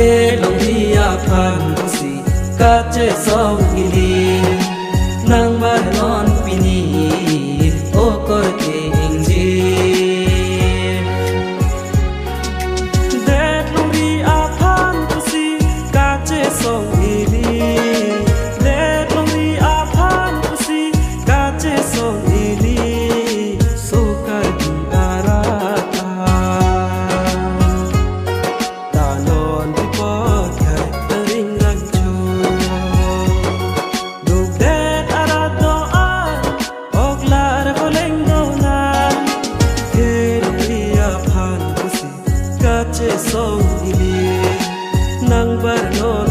Khe long dia phan si ka che song ili nang ba non pini o ko te ingji de long dia phan si ka che song ili de long dia phan si ka che song ili so ka di ara song ili nang bar non